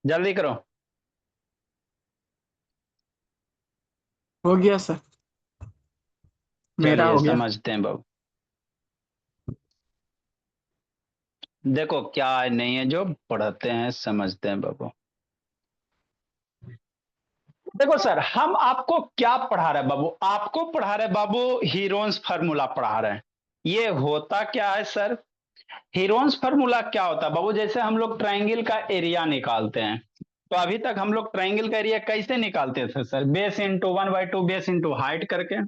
जल्दी करो। हो गया सर। मेरा चलिए हो गया। समझते हैं बाबू। देखो क्या नहीं है, जो पढ़ते हैं समझते हैं बाबू। देखो सर, हम आपको क्या पढ़ा रहे हैं बाबू? आपको पढ़ा रहे हैं बाबू, हीरोन्स फार्मूला पढ़ा रहे हैं। ये होता क्या है सर? हीरोन्स फार्मूला क्या होता है बाबू? जैसे हम लोग ट्रायंगल का एरिया निकालते हैं, तो अभी तक हम लोग ट्रायंगल का एरिया कैसे निकालते थे sir? Base into 1/2 base into height करके।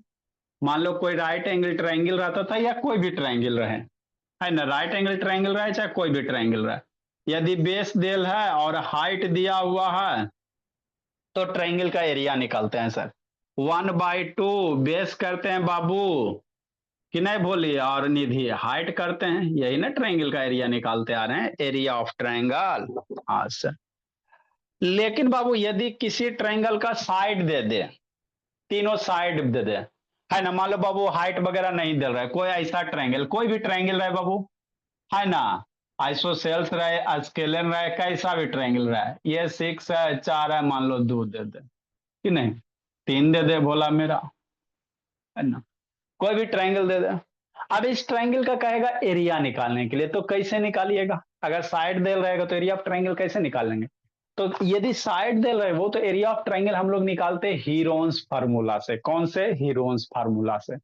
मान लो कोई राइट एंगल ट्रायंगल रहता था, या कोई भी ट्रायंगल रहे, है ना, राइट एंगल ट्रायंगल रहे चाहे कोई भी ट्रायंगल रहे, यदि बेस देल है और हाइट दिया हुआ है, तो ट्रायंगल का एरिया निकालते हैं सर। 1/2 बेस करते हैं बाबू, कि नहीं बोलिए, और निधि हाइट करते हैं, यही ना ट्रायंगल का एरिया निकालते आ रहे हैं, एरिया ऑफ ट्रायंगल। हाँ सर। लेकिन बाबू यदि किसी ट्रायंगल का साइड दे दे, तीनों साइड दे दे, है ना, मान लो बाबू हाइट वगैरह नहीं दे रहा है, कोई ऐसा ट्रायंगल, कोई भी ट्रायंगल रहे बाबू, है ना, आइसोसेल्स रहे, स्केलर रहे, कैसा भी ट्रायंगल रहे, ये 6 है, 4 है, मान लो 2 दे दे, कि नहीं, 3 दे दे बोला मेरा, है ना, कोई भी ट्रायंगल दे दे। अब इस ट्रायंगल का कहेगा एरिया निकालने के लिए, तो कैसे निकालिएगा? अगर साइड दे रहेगा तो एरिया ऑफ ट्रायंगल कैसे निकालेंगे? तो यदि साइड दे रहे वो, तो एरिया ऑफ ट्रायंगल हम लोग निकालते हैं हीरोन्स फार्मूला से। कौन से? हीरोन्स फार्मूला से।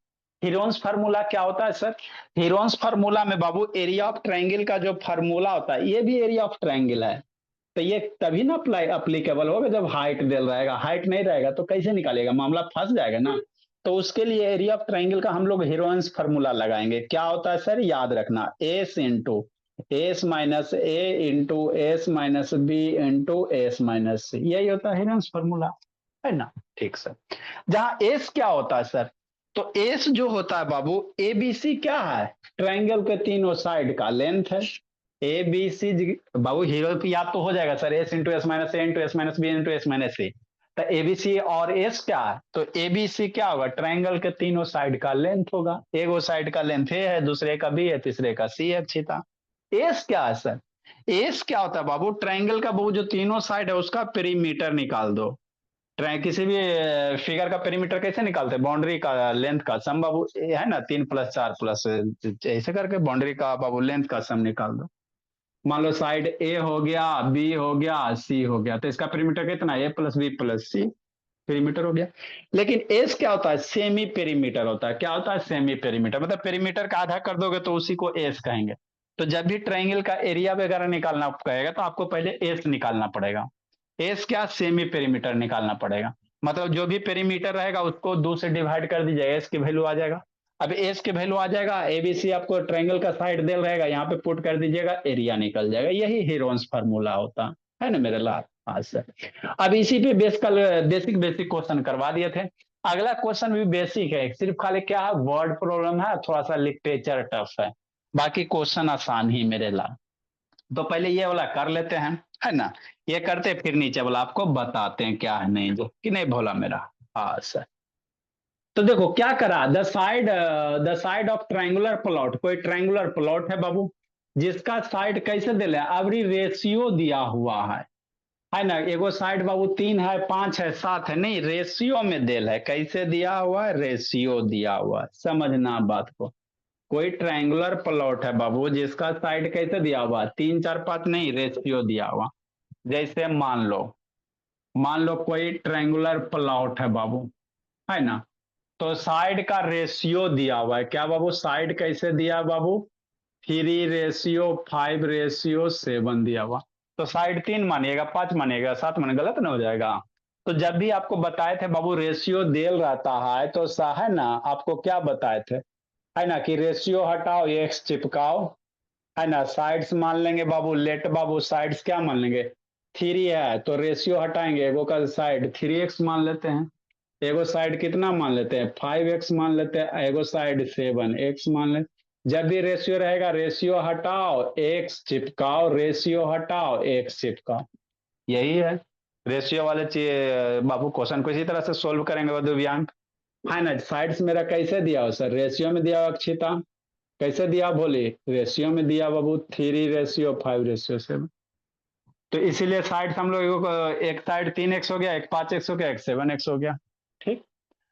हीरोन्स फार्मूला क्या होता है सर? हीरोन्स फार्मूला में बाबू एरिया ऑफ ट्रायंगल का जो फार्मूला होता है, ये भी एरिया ऑफ ट्रायंगल है, तो ये तभी ना अप्लाई अप्लीकेबल होगा जब हाइट डेल रहेगा। हाइट नहीं रहेगा तो कैसे निकालेगा? मामला फंस जाएगा ना। तो उसके लिए एरिया ऑफ ट्राइंगल का हम लोग हीरोइंस फार्मूला लगाएंगे। क्या होता है सर? याद रखना, s into s minus a into s minus b into s minus c, यही होता है हीरोइंस फार्मूला, है ना। ठीक सर। जहां एस क्या होता है सर? तो एस जो होता है बाबू, एबीसी क्या है? ट्राइंगल के तीनों साइड का लेंथ है। A B C, Babu hero पे याद तो हो जाएगा sir, s into s minus a into s minus b into s minus c. तो एबीसी और एस क्या है? तो एबीसी क्या होगा? ट्रायंगल के तीनों साइड का लेंथ होगा। एक वो साइड का लेंथ ए है, दूसरे का बी है, तीसरे का सी है, छिता। एस क्या है सर? एस क्या होता है बाबू? ट्रायंगल का बाबू जो तीनों साइड है उसका पेरीमीटर निकाल दो। किसी भी फिगर का पेरीमीटर कैसे निकालते हैं? बाउंड्री का लेंथ का सम बाबू, है ना, 3+4+ ऐसे करके बाउंड्री का बाबू लेंथ का सम निकाल दो। मान लो साइड ए हो गया, बी हो गया, सी हो गया, तो इसका पेरीमीटर कितना? ए प्लस बी प्लस सी, पेरीमीटर हो गया। लेकिन एस क्या होता है? सेमी पेरीमीटर होता है। क्या होता है? सेमी पेरीमीटर, मतलब पेरीमीटर का आधा कर दोगे तो उसी को एस कहेंगे। तो जब भी ट्रायंगल का एरिया वगैरह निकालना कहेगा तो आपको पहले एस निकालना पड़ेगा। एस क्या? सेमी पेरीमीटर निकालना पड़ेगा। मतलब जो भी पेरीमीटर रहेगा उसको 2 से डिवाइड कर दीजिएगा, एस की वैल्यू आ जाएगा। अब एस की वैल्यू आ जाएगा, एबीसी आपको ट्रायंगल का साइड दे रहेगा, यहाँ पे पुट कर दीजिएगा, एरिया निकल जाएगा। यही हीरोन्स फार्मूला होता है ना मेरे लाल। हाँ सर। अब इसी पे बेस कल बेसिक बेसिक क्वेश्चन करवा दिए थे। अगला क्वेश्चन भी बेसिक है, सिर्फ खाली क्या है, वर्ड प्रॉब्लम है, थोड़ा सा लिटरेचर टफ है, बाकी क्वेश्चन आसान ही मेरे लाल। तो पहले ये वाला कर लेते हैं, है ना, ये करते फिर नीचे वाला आपको बताते हैं क्या है नहीं, जो कि नहीं भोला मेरा। हाँ सर। तो देखो क्या करा, the side of triangular plot, कोई ट्रायंगुलर प्लॉट है बाबू, जिसका साइड कैसे दिया है? अवरी रेशियो दिया हुआ है ना। एगो साइड बाबू 3 है, 5 है, 7 है, नहीं, रेशियो में देल है। कैसे दिया हुआ है? रेशियो दिया हुआ है, समझना बात को। कोई ट्रायंगुलर प्लॉट है बाबू जिसका साइड कैसे दिया हुआ? 3, 4, 5 नहीं, रेशियो दिया हुआ। जैसे मान लो कोई ट्रायंगुलर प्लॉट है बाबू, है ना, तो साइड का रेशियो दिया हुआ है। क्या बाबू? साइड कैसे दिया है बाबू? 3:5:7 दिया हुआ। तो साइड 3 मानिएगा, 5 मानिएगा, 7 मानिएगा, गलत ना हो जाएगा। तो जब भी आपको बताए थे बाबू रेशियो देल रहता है, तो सा है ना, आपको क्या बताए थे, है ना, कि रेशियो हटाओ, एक्स चिपकाओ, है ना, साइड्स मान लेंगे बाबू, लेट बाबू साइड्स क्या मान लेंगे? 3 है तो रेशियो हटाएंगे, एगो का साइड 3x मान लेते हैं, एगो साइड कितना मान लेते हैं? 5x मान लेते हैं, एगो साइड 7x मान लेते। जब भी रेशियो रहेगा, रेशियो हटाओ एक्स चिपकाओ, रेशियो हटाओ एक्स चिपकाओ, यही है। रेशियो वाले बाबू क्वेश्चन को इसी तरह से सोल्व करेंगे दिव्यांग, है ना। साइड्स मेरा कैसे दिया हो सर? रेशियो में दिया हो अक्षिता, कैसे दिया बोली? रेशियो में दिया बाबू, 3:5:7। तो इसीलिए साइड हम लोग एक साइड 3x हो गया, एक 5x हो गया, एक 7x हो गया। ठीक।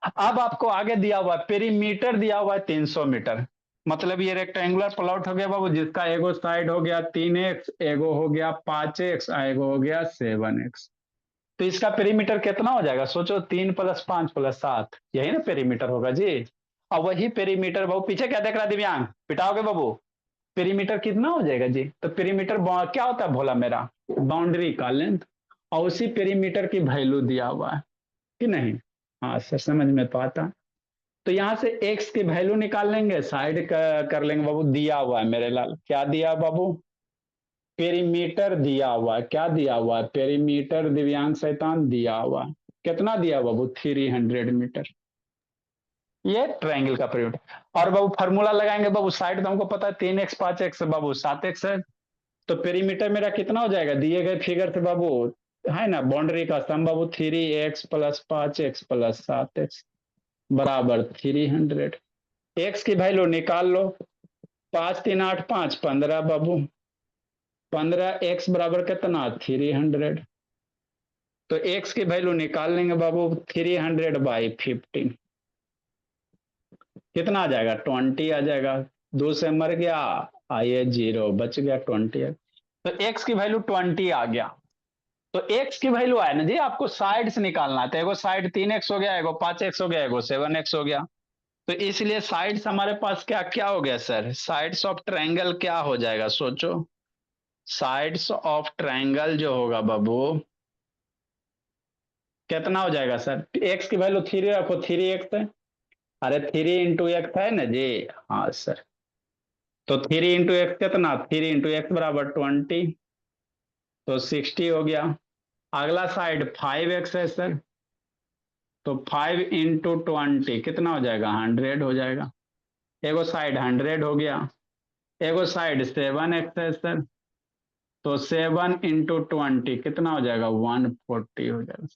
अब आपको आगे दिया हुआ है पेरीमीटर दिया हुआ है 300 मीटर। मतलब ये रेक्टेंगुलर प्लॉट हो गया बाबू, जिसका एगो साइड हो गया 3x, एगो हो गया 5x, एगो हो गया 7x। तो इसका पेरीमीटर कितना हो जाएगा सोचो, 3 + 5 + 7, यही ना पेरीमीटर होगा जी। और वही पेरीमीटर बाबू, पीछे क्या देख रहा है दिव्यांग, पिटाओगे बाबू? पेरीमीटर कितना हो जाएगा जी? तो पेरीमीटर क्या होता है भोला मेरा? बाउंड्री का लेंथ। और उसी पेरीमीटर की वैल्यू दिया हुआ है कि नहीं? हाँ सर, समझ में तो आता। तो यहां से एक्स की वैल्यू निकाल लेंगे, साइड कर लेंगे बाबू। दिया हुआ है मेरे लाल, क्या दिया बाबू? पेरीमीटर दिया हुआ है। क्या दिया हुआ है? पेरीमीटर दिव्यांग शैतान दिया हुआ है। कितना दिया बाबू? 300 मीटर। ये ट्रायंगल का पेरीमीटर। और बाबू फार्मूला लगाएंगे बाबू, साइड तो हमको पता है 3x 5x बाबू 7x है। तो पेरीमीटर मेरा कितना हो जाएगा दिए गए फिगर से बाबू? है ना, बाउंड्री का सम बाबू, 3x + 5x + 7x बराबर 300। एक्स की वैल्यू निकाल लो। 5 3 8 5 15 बाबू। 15x बराबर कितना? 300। तो एक्स की वैल्यू निकाल लेंगे बाबू, 300/15 कितना आ जाएगा? 20 आ जाएगा। 2 से मर गया, आइए 0 बच गया, 20 है। तो एक्स की वैल्यू 20 आ गया। तो एक्स की वैल्यू आया ना जी, आपको साइड से निकालना है। तो एगो साइड 3x हो गया, एगो 5x हो गया, एगो 7x हो गया। तो इसलिए साइड्स हमारे पास क्या क्या हो गया सर? साइड्स ऑफ ट्रायंगल क्या हो जाएगा सोचो? साइड्स ऑफ ट्रायंगल जो होगा बाबू, कितना हो जाएगा सर? एक्स की वैल्यू 3 रखो, 3x है। अरे 3 × x है ना जी। हाँ सर। तो 3 × x कितना? 3 × x बराबर 20। तो 60 हो गया। अगला साइड 5x है सर। तो 5 × 20 कितना हो जाएगा? 100 हो जाएगा। एगो साइड 100 हो गया। एगो साइड 7x है सर। तो 7 × 20 कितना हो जाएगा? 140 हो जाएगा।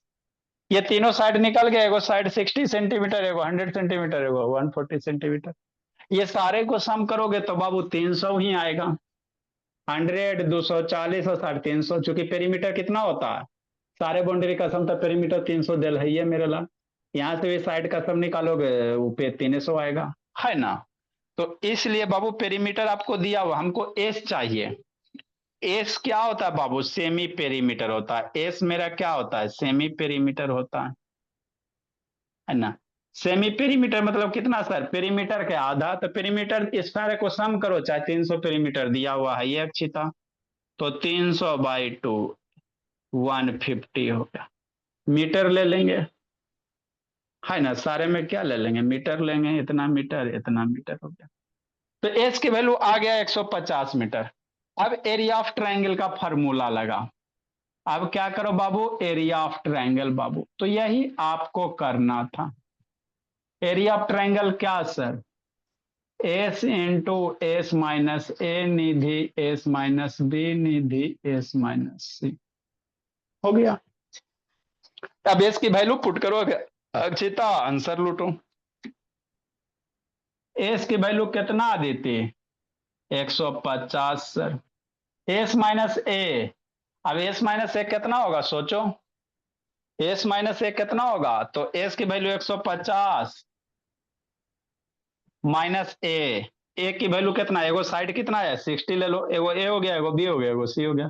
ये तीनों साइड निकल गया। एगो साइड 60 सेंटीमीटर, एगो 100 सेंटीमीटर, एगो 140 सेंटीमीटर। ये सारे को सम करोगे तो बाबू 300 ही आएगा। 100, 240 और 350, चूंकि पेरीमीटर कितना होता है? सारे बाउंड्री का सम तो पेरीमीटर 300 दिल है ये मेरे ला। यहाँ से भी साइड का सम निकालोगे, वो पे 300 आएगा, है ना? तो इसलिए बाबू पेरीमीटर आपको दिया हुआ, हमको एस चाहिए। एस क्या होता है बाबू? सेमी पेरीमीटर होता है। एस मेरा क्या होता है? सेमी पेरीमीटर होता है ना? सेमी पेरीमीटर मतलब कितना सर? पेरीमीटर के आधा। तो पेरीमीटर इस सारे को सम करो, चाहे 300 पेरीमीटर दिया हुआ है, ये अच्छी था। तो 300/2 150 हो गया। मीटर ले लेंगे, है ना? सारे में क्या ले लेंगे? मीटर लेंगे। इतना मीटर हो गया। तो एस की वैल्यू आ गया 150 मीटर। अब एरिया ऑफ ट्रायंगल का फॉर्मूला लगा। अब क्या करो बाबू? एरिया ऑफ ट्रायंगल बाबू, तो यही आपको करना था। एरिया ऑफ ट्रायंगल क्या sir? S × S - A Nidhi S - B Nidhi S - C हो गया। अब एस की वैल्यू पुट करोगे, अक्षिता आंसर लूटो। एस की वैल्यू कितना देती? 150 सर। S - A, अब S - A कितना होगा सोचो? S - A कितना होगा? तो एस की वैल्यू 150 माइनस ए की वैल्यू कितना? एगो साइड कितना है? 60 ले लो। एगो ए हो गया, एगो बी हो गया, एगो सी हो गया।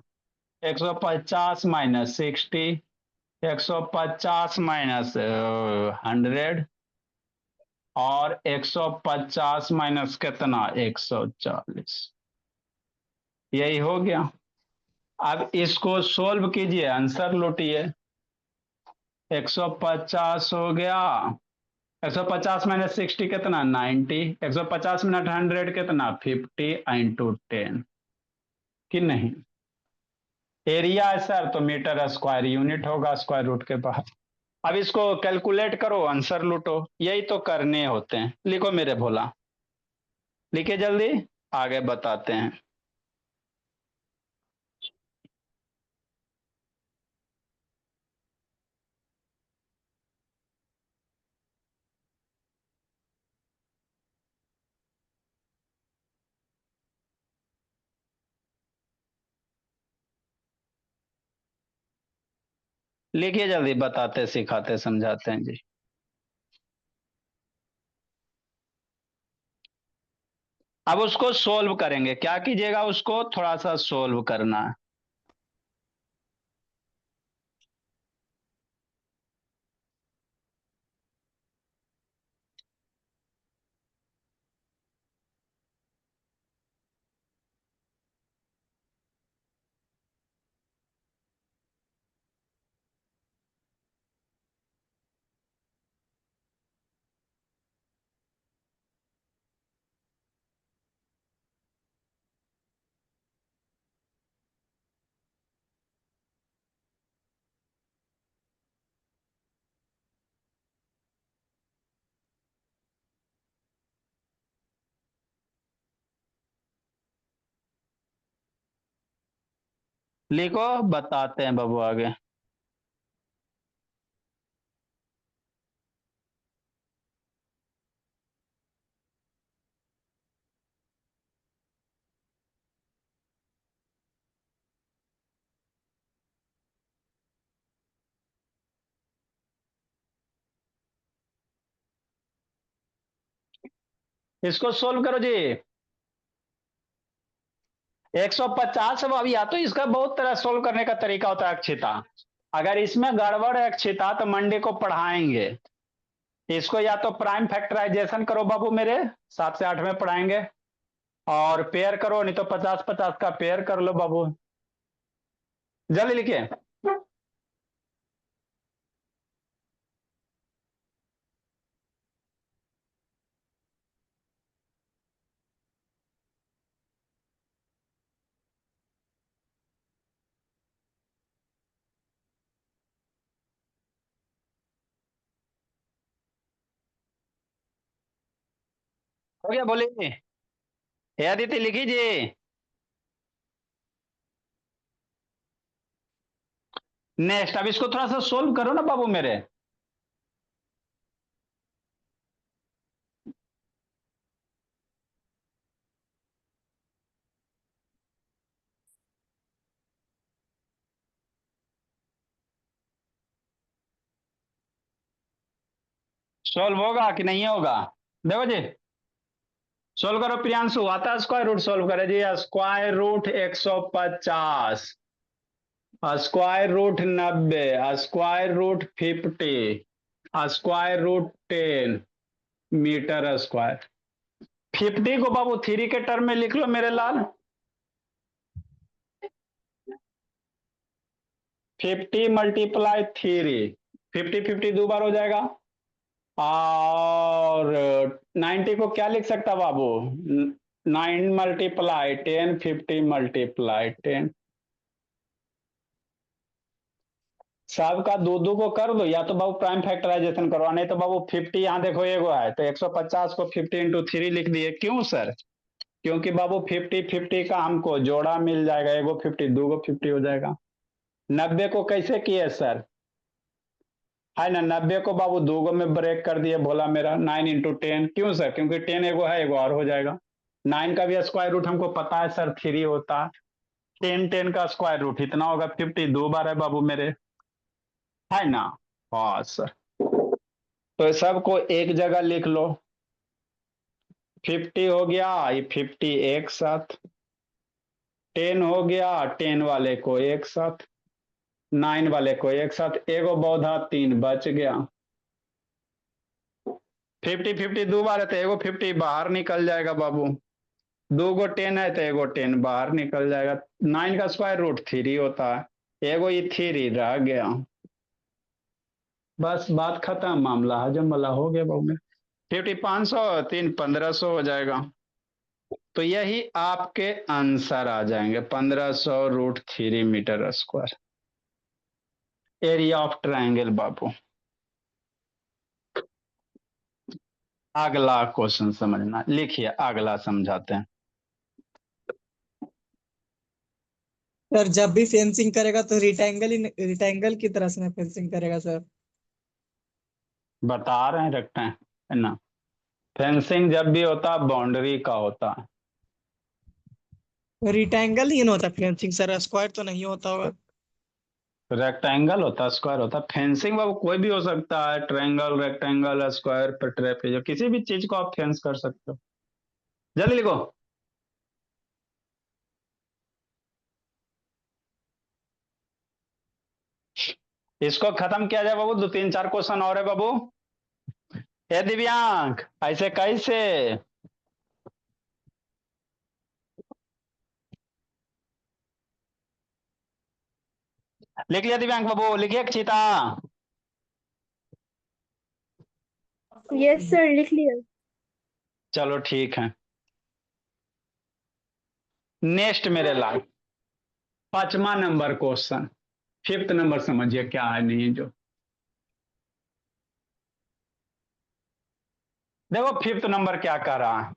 150 माइनस 60, 150 माइनस 100, और 150 माइनस कितना? 140। यही हो गया। अब इसको सोल्व कीजिए, आंसर लौटिए। 150 हो गया। 150 माइनस 60 कितना? 90। 150 मिनट 100 कितना? 50 × 10 कि नहीं? एरिया है सर, तो मीटर स्क्वायर यूनिट होगा स्क्वायर रूट के बाहर। अब इसको कैलकुलेट करो, आंसर लूटो। यही तो करने होते हैं। लिखो मेरे भोला, लिखे जल्दी, आगे बताते हैं। लिखिए जल्दी, बताते सिखाते समझाते हैं जी। अब उसको सोल्व करेंगे, क्या कीजिएगा, उसको थोड़ा सा सोल्व करना है। लिखो, बताते हैं बाबू आगे। इसको सोल्व करो जी। 150 अब या तो इसका बहुत तरह सोल्व करने का तरीका होता है अक्षिता। अगर इसमें गड़बड़ है अक्षिता तो मंडे को पढ़ाएंगे। इसको या तो प्राइम फैक्टराइजेशन करो बाबू मेरे, 7 से 8 में पढ़ाएंगे। और पेयर करो, नहीं तो 50-50 का पेयर कर लो बाबू। जल्दी लिखिए। हो गया, बोलिए। हे अदिति लिखी जी। नेक्स्ट, अब इसको थोड़ा सा सोल्व करो ना बाबू मेरे। सोल्व होगा कि नहीं होगा? देखो जी, सोल्व करो प्रियांशु, आता है स्क्वायर रूट सोल्व करे जी। Square root 150, square root 90, square root 50, square root 10 metre square. 50 को बाबू 3 के टर्म में लिख लो मेरे लाल। 50 मल्टीप्लाई 3, 50 दो बार हो जाएगा। और 90 को क्या लिख सकता बाबू? 9 × 10, 50 × 10। सबका दो दो को कर दो, या तो बाबू प्राइम फैक्टराइजेशन करो, नहीं तो बाबू 50 यहाँ देखो एगो है तो 150 को 50 × 3 लिख दिए। क्यों सर? क्योंकि बाबू 50 का हमको जोड़ा मिल जाएगा, एगो 50 दो गो 50 हो जाएगा। 90 को कैसे किए सर? है ना, 90 को बाबू दो गो में ब्रेक कर दिए भोला मेरा, 9 × 10। क्यों सर? क्योंकि 10 एगो है, एगो और हो जाएगा। 9 का भी स्क्वायर रूट हमको पता है सर 3 होता है। 10 का स्क्वायर रूट इतना होगा, 50 दो बार है बाबू मेरे, है ना। हाँ सर, तो सबको एक जगह लिख लो। 50 हो गया, ये 50 एक साथ। 10 हो गया, 10 वाले को एक साथ। 9 वाले को एक साथ, एगो बौधा 3 बच गया। 50 दो बार है तो एगो 50 बाहर निकल जाएगा बाबू। दो गो 10 है तो एगो 10 बाहर निकल जाएगा। 9 का स्क्वायर रूट 3 होता है, एगो ये 3 रह गया। बस बात खत्म, मामला हजम वाला हो गया बाबू में। 50 500, 3 1500 हो जाएगा। तो यही आपके आंसर आ जाएंगे, 1500 √3 metre square area of triangle बाबू। अगला क्वेश्चन समझना, लिखिए अगला समझाते हैं। सर जब भी फेंसिंग करेगा तो रिटेंगल की तरह से फेंसिंग करेगा सर। बता रहे हैं, रखते हैं, है ना। फेंसिंग जब भी होता है बाउंड्री का होता है। रिटेंगल ही ना होता फेंसिंग सर, स्क्वायर तो नहीं होता होगा। रेक्टेंगल होता है, स्क्वायर होता है। फेंसिंग बाबू कोई भी हो सकता है, ट्रायंगल, रेक्टेंगल, स्क्वायर, फिर ट्रेपेज, किसी भी चीज को आप फेंस कर सकते हो। जल्दी लिखो। इसको खत्म किया जाए बाबू, दो तीन चार क्वेश्चन और है बाबू। ए दिव्यांग, ऐसे कैसे? लिख लिया दिव्यांग बाबू? लिखिए चीता। यस सर, लिख लिया। चलो ठीक है। नेक्स्ट मेरे लाल, 5वां नंबर क्वेश्चन। फिफ्थ नंबर समझिए क्या है नहीं जो। देखो फिफ्थ नंबर क्या कह रहा है।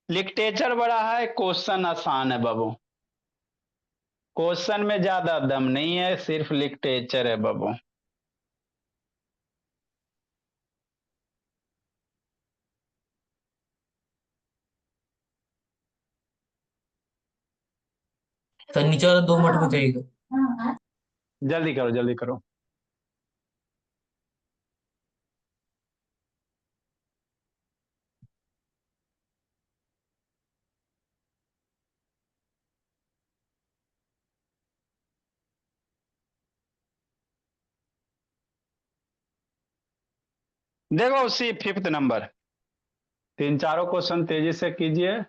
लिटरेचर बड़ा है, क्वेश्चन आसान है बाबू। क्वेश्चन में ज्यादा दम नहीं है, सिर्फ लिटरेचर है बाबू। सर नीचे वाला 2 मिनट में चाहिए। जल्दी करो जल्दी करो। देखो उसी फिफ्थ नंबर, तीन चारों क्वेश्चन तेजी से कीजिए।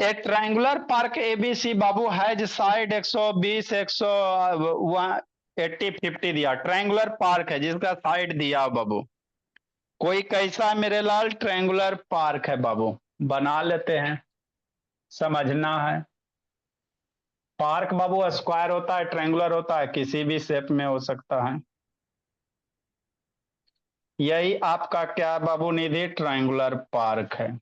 ए ट्रायंगुलर पार्क एबीसी बाबू हैज साइड 120 180 50 दिया। ट्रायंगुलर पार्क है जिसका साइड दिया बाबू। कोई कैसा है मेरे लाल ट्रायंगुलर पार्क है बाबू, बना लेते हैं, समझना है। पार्क बाबू स्क्वायर होता है, ट्रायंगुलर होता है, किसी भी शेप में हो सकता है। यही आपका क्या बाबू निधि, ट्रायंगुलर पार्क है।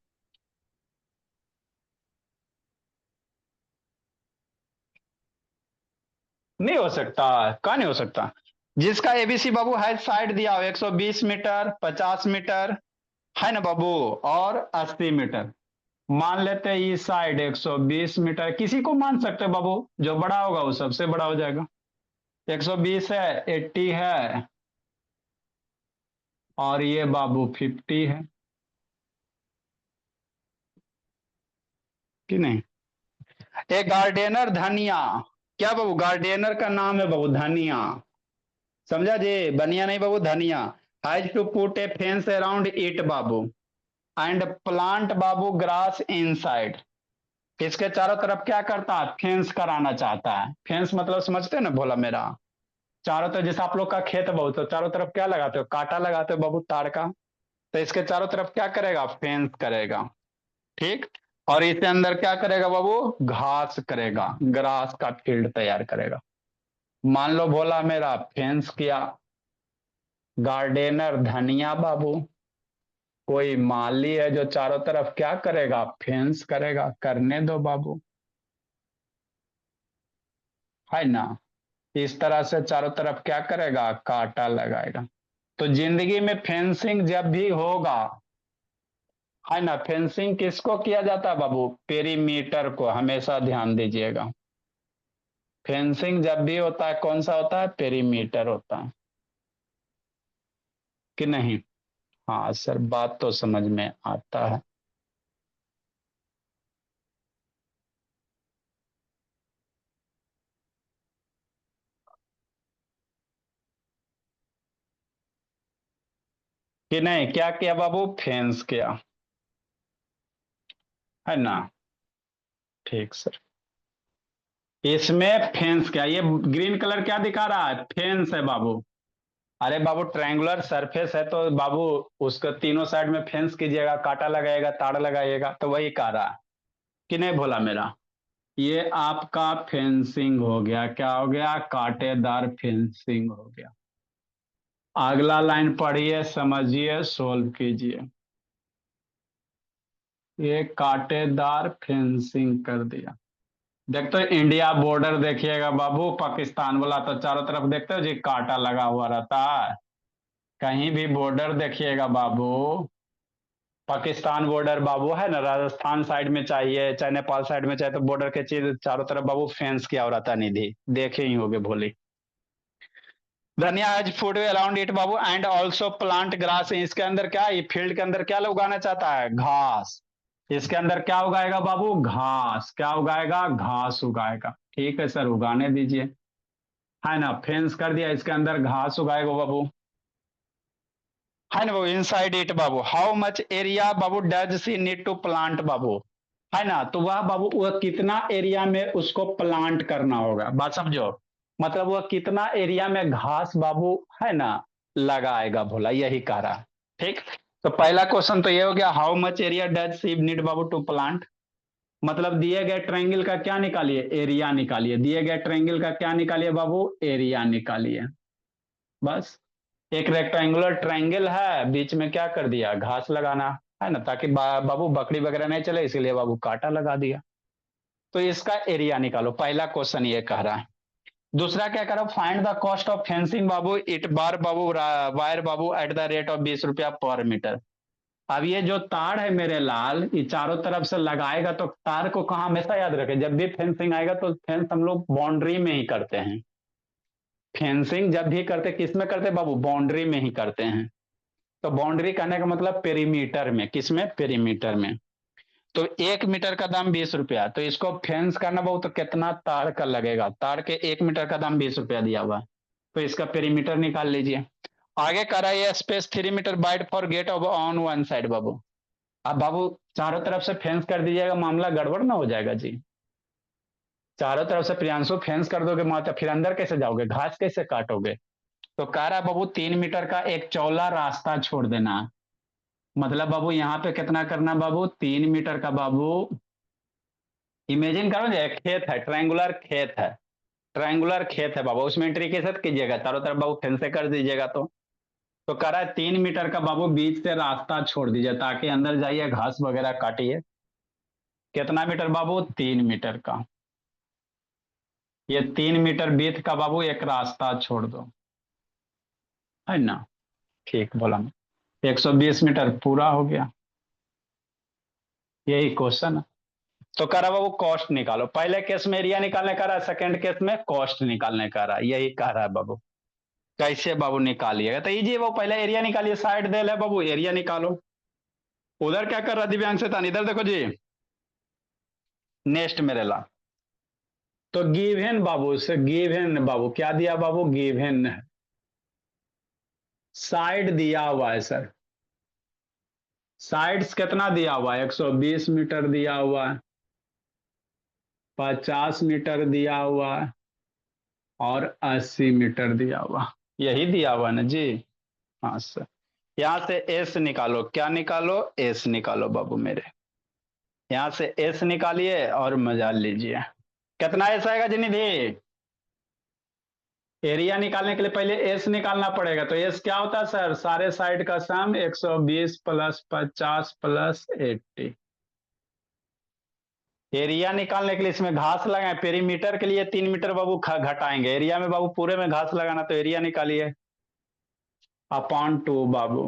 नहीं हो सकता, कहा नहीं हो सकता। जिसका एबीसी बाबू है साइड दिया हो 120 मीटर, 50 मीटर, है ना बाबू, और 80 मीटर। मान लेते हैं ये साइड 120 मीटर, किसी को मान सकते हैं बाबू, जो बड़ा होगा वो सबसे बड़ा हो जाएगा। 120 है, 80 है, और ये बाबू 50 है कि नहीं। एक गार्डनर धनिया, क्या बाबू गार्डनर का नाम है बाबू धनिया, समझा जी, बनिया नहीं बाबू धनिया। Has to put a fence around it बाबू एंड प्लांट बाबू ग्रास इनसाइड। इसके चारों तरफ क्या करता है, फेंस कराना चाहता है। फेंस मतलब समझते हो ना भोला मेरा, चारों तरफ जैसे आप लोग का खेत है बाबू, तो चारों तरफ क्या लगाते हो, कांटा लगाते हो बाबू तार का। तो इसके चारों तरफ क्या करेगा, फेंस करेगा। ठीक। और इसके अंदर क्या करेगा बाबू, घास करेगा, ग्रास का फील्ड तैयार करेगा। मान लो भोला मेरा फेंस किया, गार्डनर धनिया बाबू, कोई माली है जो चारों तरफ क्या करेगा, फेंस करेगा। करने दो बाबू, है ना। इस तरह से चारों तरफ क्या करेगा, कांटा लगाएगा। तो जिंदगी में फेंसिंग जब भी होगा, है ना, फेंसिंग किसको किया जाता है बाबू, पेरीमीटर को, हमेशा ध्यान दीजिएगा। फेंसिंग जब भी होता है कौन सा होता है, पेरीमीटर होता है कि नहीं। हाँ सर, बात तो समझ में आता है। कि नहीं, क्या किया बाबू, फेंस किया, है ना। ठीक सर। इसमें फेंस क्या, ये ग्रीन कलर क्या दिखा रहा है, फेंस है बाबू। अरे बाबू ट्रायंगुलर सरफेस है तो बाबू उसका तीनों साइड में फेंस कीजिएगा, कांटा लगाइएगा, तार लगाइएगा, तो वही कह रहा है कि नहीं भोला मेरा। ये आपका फेंसिंग हो गया, क्या हो गया, कांटेदार फेंसिंग हो गया। अगला लाइन पढ़िए, समझिए, सोल्व कीजिए। ये कांटेदार फेंसिंग कर दिया। देखते हो इंडिया बॉर्डर देखिएगा बाबू, पाकिस्तान वाला, तो चारों तरफ देखते हो जी कांटा लगा हुआ रहता है। कहीं भी बॉर्डर देखिएगा बाबू, पाकिस्तान बॉर्डर बाबू है ना, राजस्थान साइड में चाहिए चाहे नेपाल साइड में चाहिए, तो बॉर्डर के चीज चारों तरफ बाबू फेंस किया हो रहता है। निधि देखे ही होगे भोली। धनिया हैज फूड अराउंड इट बाबू एंड ऑल्सो प्लांट ग्रास। इसके अंदर क्या, ये फील्ड के अंदर क्या उगाना चाहता है, घास। इसके अंदर क्या उगाएगा बाबू, घास। क्या उगाएगा, घास उगाएगा। ठीक है सर, उगाने दीजिए, है ना। फेंस कर दिया, इसके अंदर घास उगाएगा बाबू, है ना बाबू। इनसाइड इट बाबू हाउ मच एरिया बाबू does she need to plant बाबू, है ना। तो वह बाबू वह कितना एरिया में उसको प्लांट करना होगा, बात समझो। मतलब वह कितना एरिया में घास बाबू, है ना, लगाएगा भोला, यही कह रहा है। ठीक। तो पहला क्वेश्चन तो ये हो गया, how much area does she need बाबू टू प्लांट। मतलब दिए गए ट्रायंगल का क्या निकालिए, एरिया निकालिए। दिए गए ट्रायंगल का क्या निकालिए बाबू, एरिया निकालिए। बस। एक रेक्टेंगुलर ट्रायंगल है, बीच में क्या कर दिया, घास लगाना, है ना, ताकि बाबू बकरी वगैरह नहीं चले, इसीलिए बाबू कांटा लगा दिया। तो इसका एरिया निकालो, पहला क्वेश्चन ये कह रहा है। दूसरा क्या करो, find the cost of fencing Babu it bar Babu wire Babu at the rate of 20 रुपया पर मीटर। अब ये जो तार है मेरे लाल, ये चारों तरफ से लगाएगा, तो तार को कहाँ, हमेशा याद रखें, जब भी फेंसिंग आएगा तो फेंस हम लोग बाउंड्री में ही करते हैं। फेंसिंग जब भी करते किस में करते बाबू, बाउंड्री में ही करते हैं। तो बाउंड्री करने का मतलब पेरीमीटर में, किसमें, पेरीमीटर में। तो 1 मीटर का दाम 20 रुपया, तो इसको फेंस करना बाबू तो कितना तार का लगेगा, तार के 1 मीटर का दाम 20 रुपया दिया हुआ है, तो इसका पेरीमीटर निकाल लीजिए। आगे कर रहा है space 3 metre wide for gate on one side बाबू। अब बाबू चारों तरफ से फेंस कर दीजिएगा, मामला गड़बड़ ना हो जाएगा जी। चारों तरफ से प्रियांशु फेंस कर दोगे माता, फिर अंदर कैसे जाओगे, घास कैसे काटोगे। तो कह रहा है बाबू 3 मीटर का एक चौला रास्ता छोड़ देना। मतलब बाबू यहाँ पे कितना करना बाबू, 3 मीटर का बाबू। इमेजिन करो जो खेत है, ट्रायंगुलर खेत है, ट्रायंगुलर खेत है बाबू, उसमें एंट्री कैसे कीजिएगा, चारों तरफ बाबू फेंस कर दीजिएगा। तो कह रहा है 3 मीटर का बाबू बीच से रास्ता छोड़ दीजिए, ताकि अंदर जाइए घास वगैरह काटिए। कितना मीटर बाबू, 3 मीटर का। ये 3 मीटर बीच का बाबू एक रास्ता छोड़ दो, है ना। ठीक बोला मैं, 120 मीटर पूरा हो गया, यही क्वेश्चन है। तो कह रहा बाबू कॉस्ट निकालो, पहले केस में एरिया निकालने का रहा है, सेकंड केस में कॉस्ट निकालने का रहा है, यही कह रहा है बाबू। कैसे बाबू निकालिएगा, तो इजी, वो पहले एरिया निकालिए, साइड दे है बाबू, एरिया निकालो। उधर क्या कर रहा है दिव्यांश शैतान, इधर देखो जी, नेक्स्ट मेरे ला। तो गिवन बाबू से, गिवन बाबू क्या दिया बाबू, गिवन साइड दिया हुआ है सर। साइड्स कितना दिया हुआ है, 120 मीटर दिया हुआ है, 50 मीटर दिया हुआ है, और 80 मीटर दिया हुआ, यही दिया हुआ ना जी। हाँ सर। यहां से एस निकालो, क्या निकालो, एस निकालो बाबू मेरे। यहां से एस निकालिए और मजा लीजिए। कितना एस आएगा जी निधि, एरिया निकालने के लिए पहले एस निकालना पड़ेगा। तो एस क्या होता है सर, सारे साइड का सम 120 प्लस 50 प्लस 80। एरिया निकालने के लिए इसमें घास लगाए, पेरीमीटर के लिए 3 मीटर बाबू घटाएंगे, एरिया में बाबू पूरे में घास लगाना, तो एरिया निकालिए अपॉन 2 बाबू।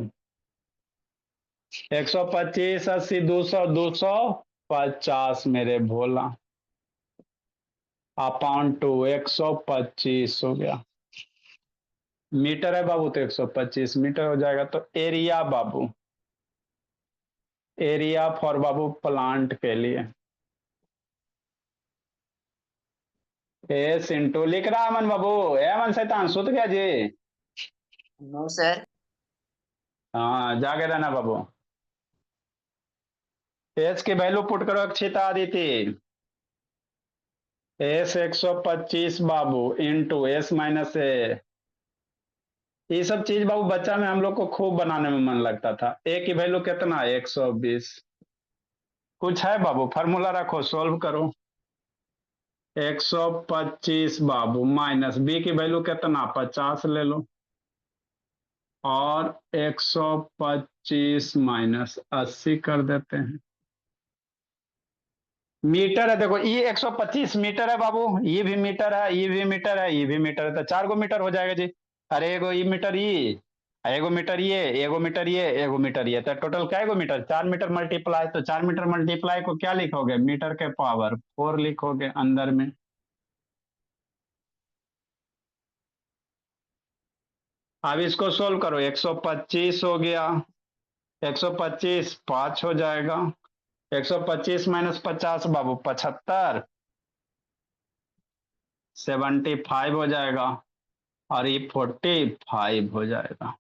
125 80 200 250 मेरे भोला, अपॉन 2 125 हो गया। मीटर है बाबू तो 125 मीटर हो जाएगा। तो area Babu, area for Babu plant के लिए एस इंटू लिख रहा अमन बाबू, अमन शैतान सुत गया जी। No sir. हाँ जागे रहना बाबू। एस की वैल्यू पुट करो अक्षिता आदिति, एस 125 बाबू इंटू एस माइनस ए। ये सब चीज बाबू बच्चा में हम लोग को खूब बनाने में मन लगता था। ए की वैल्यू कितना है, 120। कुछ है बाबू, फार्मूला रखो, सोल्व करो। 125 बाबू माइनस बी की वैल्यू कितना, 50 ले लो, और 125 माइनस 80 कर देते हैं। मीटर है, देखो ये 125 मीटर है बाबू, ये भी मीटर है, ये भी मीटर है, ये भी मीटर है, तो 4 गो मीटर हो जाएगा जी। अरे एगो ये मीटर, ये एगो मीटर, ये एगो मीटर, ये एगो मीटर, ये तो टोटल क्या एगो मीटर, 4 मीटर मल्टीप्लाई। तो 4 मीटर मल्टीप्लाई को क्या लिखोगे, मीटर के पावर 4 लिखोगे अंदर में। अब इसको सोल्व करो, 125 हो गया, 125 5 हो जाएगा, 125 माइनस 50 बाबू 75, 75 हो जाएगा, और ये 45 हो जाएगा।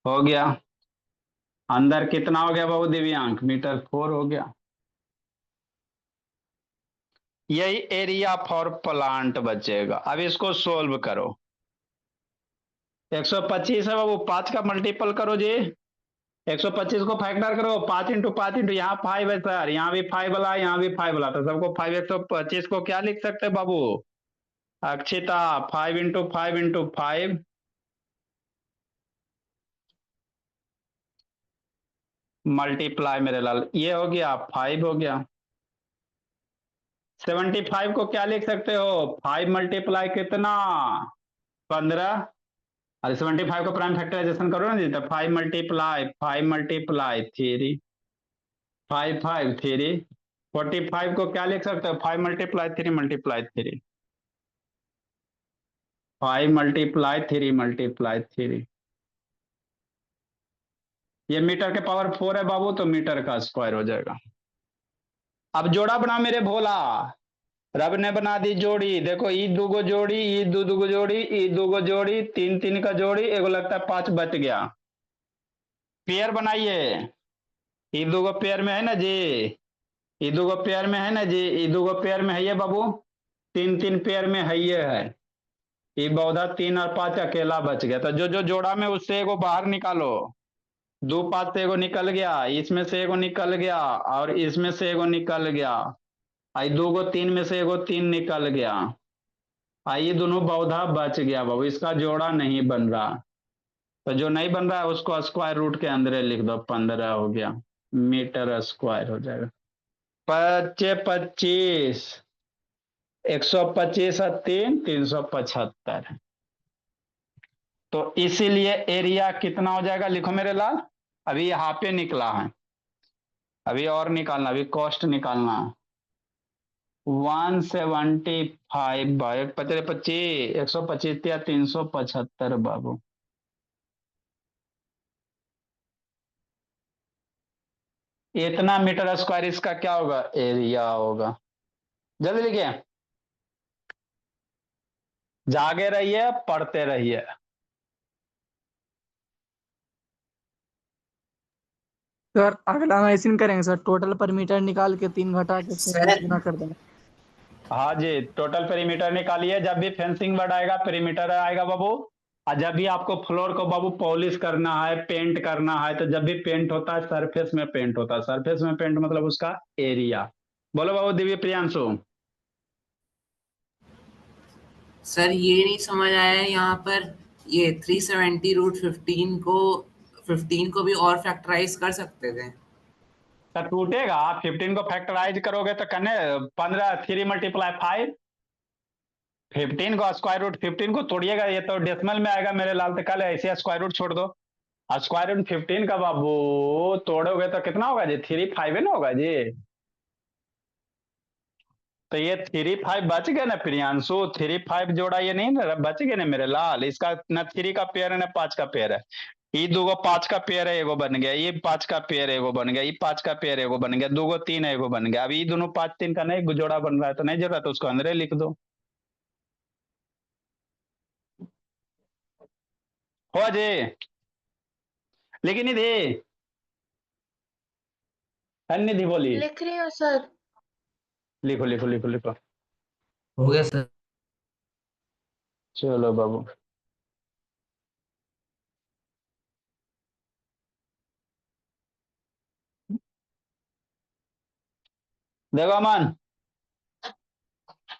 हो गया। अंदर कितना हो गया बाबू दिव्यांक? मीटर 4 हो गया। यही एरिया फॉर प्लांट बचेगा। अब इसको सोल्व करो। 125 है बाबू, 5 का मल्टीपल करो जी, 125 को फैक्टर करो, 5 इंटू 5 इंटू, यहाँ 5 है सर, यहाँ भी 5 वाला, यहाँ भी 5 वाला, तो सबको 5, 125 को क्या लिख सकते हैं बाबू? अक्षिता 5 इंटू 5 इंटू 5, मल्टीप्लाई मेरे लाल, ये हो गया 5 हो गया। 75 को क्या लिख सकते हो? 5 मल्टीप्लाई कितना? 15। अरे 75 को प्राइम फैक्टराइजेशन करो ना जी, तो 5 मल्टीप्लाई 3, 5 3, 45 को क्या लिख सकते हो? 5 मल्टीप्लाई 3 मल्टीप्लाई 3, 5 मल्टीप्लाई 3 मल्टीप्लाई 3, ये मीटर के पावर 4 है बाबू, तो मीटर का स्क्वायर हो जाएगा। अब जोड़ा बना मेरे भोला, रब ने बना दी जोड़ी, देखो ई दूगो जोड़ी, ई दूगो जोड़ी, ई दूगो जोड़ी, 3 3 का जोड़ी, एगो लगता है 5 बच गया। पेयर बनाइए, ई दूगो पेयर में है ना जी, ई दूगो पेयर में है ना जी, ई दूगो पेयर में है ये बाबू, 3 3 पेयर में है ये है, ये बौधा 3 और 5 अकेला बच गया, तो जो जो जोड़ा में उससे एगो बाहर निकालो। 2 5 से एगो निकल गया, इसमें से एगो निकल गया, और इसमें से एगो निकल गया, आई दूगो 3 में से एगो 3 निकल गया, आइए दोनों पौधा बच गया बाबू, इसका जोड़ा नहीं बन रहा, तो जो नहीं बन रहा है उसको स्क्वायर रूट के अंदर लिख दो, 15 हो गया, मीटर स्क्वायर हो जाएगा। 25, 125 और 3 375, तो इसीलिए एरिया कितना हो जाएगा? लिखो मेरे लाल, अभी यहाँ पे निकला है, अभी और निकालना, अभी कॉस्ट निकालना। 175 बाई 25, 125 या 375 बाबू, इतना मीटर स्क्वायर इसका क्या होगा? एरिया होगा। जल्दी लिखिए, जागे रहिए, पढ़ते रहिए। सर अगला एनालिसिस करेंगे सर, टोटल पर मीटर निकाल के 3 घटा के फिर सर गुना कर देंगे। हाँ जी, टोटल पेरीमीटर निकालिए, जब भी फेंसिंग वर्ड आएगा पेरीमीटर आएगा बाबू, और जब भी आपको फ्लोर को बाबू पॉलिश करना है, पेंट करना है, तो जब भी पेंट होता है सरफेस में पेंट होता है, सरफेस में पेंट मतलब उसका एरिया। बोलो बाबू दिव्य प्रियांशु। सर ये नहीं समझ आया यहाँ पर, ये 370 रूट 15 को भी और फैक्टराइज कर सकते थे। तो टूटेगा, आप 15 को फैक्टराइज करोगे तो कने 15 3 मल्टीप्लाई 5, 15 को स्क्वायर रूट 15 को तोड़िएगा, ये तो डेसिमल में आएगा मेरे लाल, तो कल ऐसे स्क्वायर रूट छोड़ दो, स्क्वायर रूट 15 का बाबू तोड़ोगे तो कितना होगा जी? 3 5 है ना होगा जी, तो ये 3 5 बच गए ना प्रियांशु, 3 5 जोड़ा ये नहीं ना बच गए ना मेरे लाल, इसका ना 3 का पेयर है ना 5 का पेयर है, ये दूगो 5 का पेयर है एगो बन गया, ये 5 का पेयर है एगो बन गया, ये 5 का पेयर एगो बन गया, दूगो 3 है एगो बन गया, अब ये दोनों 5 3 का नहीं जोड़ा बन रहा है, तो नहीं जोड़ा तो उसको अंदर लिख दो। हो जी, लेकिन निधि, निधि बोली, लिख रही हूँ सर। लिखो लिखो लिखो लिखो। हो गया सर। चलो बाबू, देखो अमन,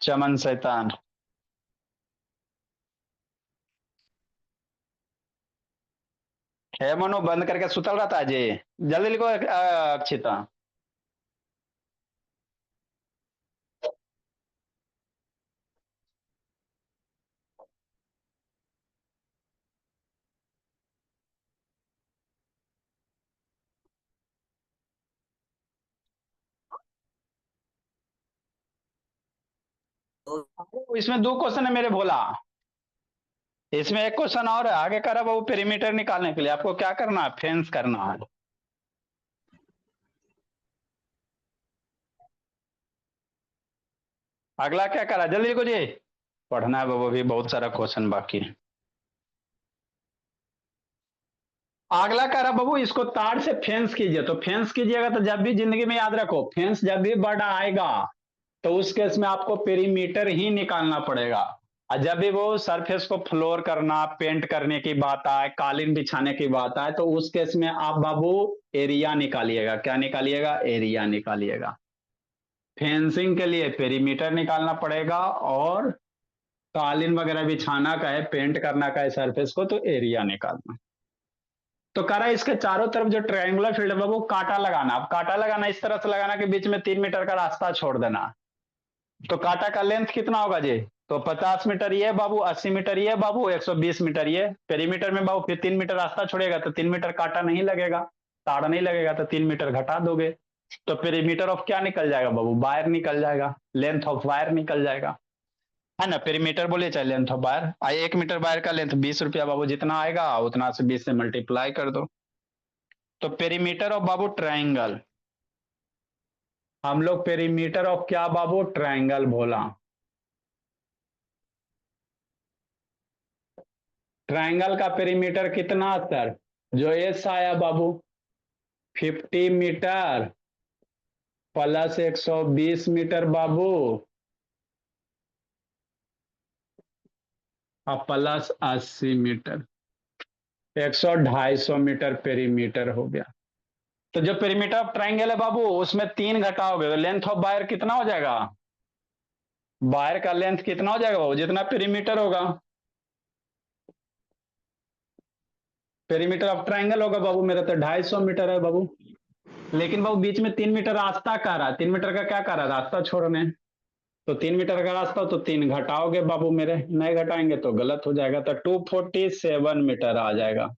चमन शैतान, है मनो बंद करके सुतल रहता है जी, जल्दी लिखो अक्षिता। इसमें 2 क्वेश्चन है मेरे भोला, इसमें एक क्वेश्चन और है आगे करा बाबू, पेरीमीटर निकालने के लिए आपको क्या करना है, फेंस करना है। अगला क्या करा, जल्दी को जी पढ़ना है बाबू, अभी बहुत सारा क्वेश्चन बाकी है। अगला कह रहा बाबू, इसको तार से फेंस कीजिए, तो फेंस कीजिएगा तो जब भी जिंदगी में याद रखो, फेंस जब भी वर्ड आएगा तो उस केस में आपको पेरीमीटर ही निकालना पड़ेगा। और जब भी वो सरफेस को फ्लोर करना, पेंट करने की बात आए, कालीन बिछाने की बात आए, तो उस केस में आप बाबू एरिया निकालिएगा। क्या निकालिएगा, एरिया निकालिएगा। फेंसिंग के लिए पेरीमीटर निकालना पड़ेगा, और कालीन वगैरह बिछाना का है, पेंट करना का है सरफेस को, तो एरिया निकालना। तो कह रहा है इसके चारों तरफ जो ट्रायंगुलर फील्ड है वो कांटा लगाना। अब कांटा लगाना इस तरह से लगाना कि बीच में 3 मीटर का रास्ता छोड़ देना। तो कांटा का लेंथ कितना होगा जी, तो 50 मीटर ये बाबू, 80 मीटर ये बाबू, 120 मीटर ये। पेरीमीटर में बाबू फिर 3 मीटर रास्ता छोड़ेगा तो 3 मीटर कांटा नहीं लगेगा, ताड़ नहीं लगेगा, तो 3 मीटर घटा दोगे तो पेरीमीटर ऑफ क्या निकल जाएगा बाबू, वायर निकल जाएगा, लेंथ ऑफ वायर निकल जाएगा, है ना। पेरीमीटर बोलिए चाहे length of wire. 1 meter wire का लेंथ 20 रुपया बाबू, जितना आएगा उतना से 20 से मल्टीप्लाई कर दो। तो पेरीमीटर ऑफ बाबू ट्रायंगल, हम लोग पेरीमीटर ऑफ क्या बाबू, ट्रायंगल बोला। ट्रायंगल का पेरीमीटर कितना सर, जो एस आया बाबू 50 मीटर प्लस 120 मीटर बाबू, और प्लस 80 मीटर, 100-250 मीटर पेरीमीटर हो गया। तो जो पेरीमीटर ऑफ ट्रायंगल है बाबू उसमें 3 घटाओगे तो लेंथ ऑफ वायर कितना हो जाएगा, वायर का लेंथ कितना हो जाएगा बाबू, जितना पेरीमीटर होगा। पेरीमीटर ऑफ ट्रायंगल होगा बाबू मेरा तो 250 मीटर है बाबू, लेकिन बाबू बीच में 3 मीटर रास्ता कह रहा है, 3 मीटर का क्या कह रहा है, रास्ता छोड़ने। तो 3 मीटर का रास्ता तो 3 घटाओगे बाबू मेरे, नहीं घटाएंगे तो गलत हो जाएगा, तो 247 मीटर आ जाएगा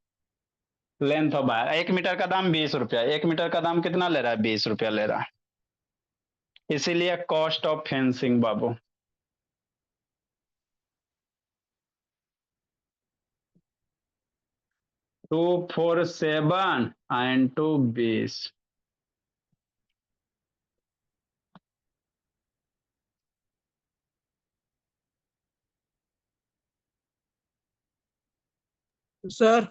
लेंथ ऑफ वायर। 1 मीटर का दाम 20 रुपया, 1 मीटर का दाम कितना ले रहा है, 20 रुपया ले रहा है, इसीलिए कॉस्ट ऑफ फेंसिंग बाबू। Two 47 and 2 20। सर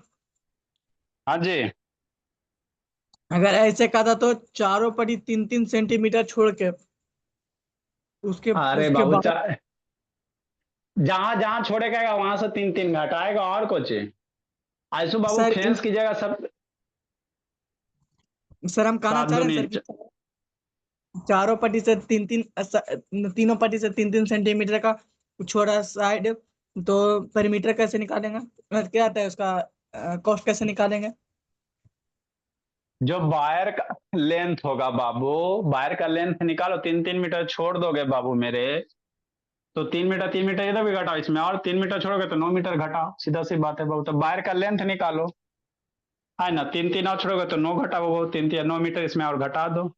हाँ जी। अगर ऐसे कहा था तो चारों पट्टी 3-3 सेंटीमीटर छोड़ के उसके अरे उसके बाबू बाद जहां जहां छोड़ेगा वहां से 3 3 घटाएगा, और कुछ। आयसु बाबू सर फेंस की जगह सब सर हम कहना सात चाह रहे हैं दूनी सर कि चारों पट्टी से 3-3 तीनों पट्टी से 3-3 सेंटीमीटर का छोड़ा साइड, तो पेरीमीटर कैसे निकालेंगे, क्या आता है उसका कॉस्ट कैसे निकालेंगे। जो वायर का लेंथ होगा बाबू, वायर का लेंथ निकालो, 3 3 मीटर छोड़ दोगे बाबू मेरे, तो 3 मीटर 3 मीटर इधर भी घटाओ इसमें, और 3 मीटर छोड़ोगे तो 9 मीटर घटाओ, सीधा सी बात है बाबू। तो वायर का लेंथ निकालो, है ना, 3 3 और छोड़ोगे तो 9 घटाओ बाबू, 3 3 9 मीटर इसमें और घटा दो।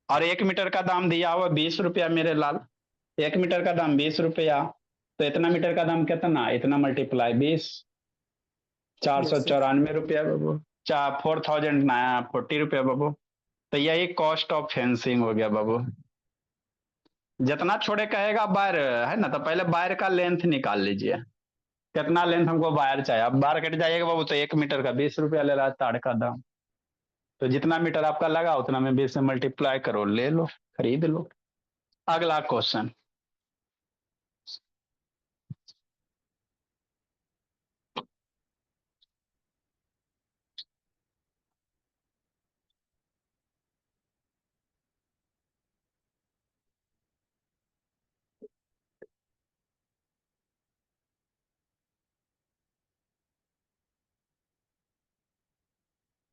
और 1 मीटर का दाम दिया हुआ 20 रुपया मेरे लाल, 1 मीटर का दाम 20 रुपया, तो इतना मीटर का दाम कितना, इतना मल्टीप्लाई 20, चार सौ यस सर। चौरानवे रुपया बाबू, 4040 रुपया बाबू। तो यही कॉस्ट ऑफ फेंसिंग हो गया बाबू। जितना छोड़े कहेगा वायर, है ना, तो पहले वायर का लेंथ निकाल लीजिए, कितना लेंथ हमको वायर चाहिए। अब वायर कट जाइएगा बाबू तो 1 मीटर का 20 रुपया ले रहा है तार का दाम, तो जितना मीटर आपका लगा उतना में 20 से मल्टीप्लाई करो, ले लो, खरीद लो। अगला क्वेश्चन।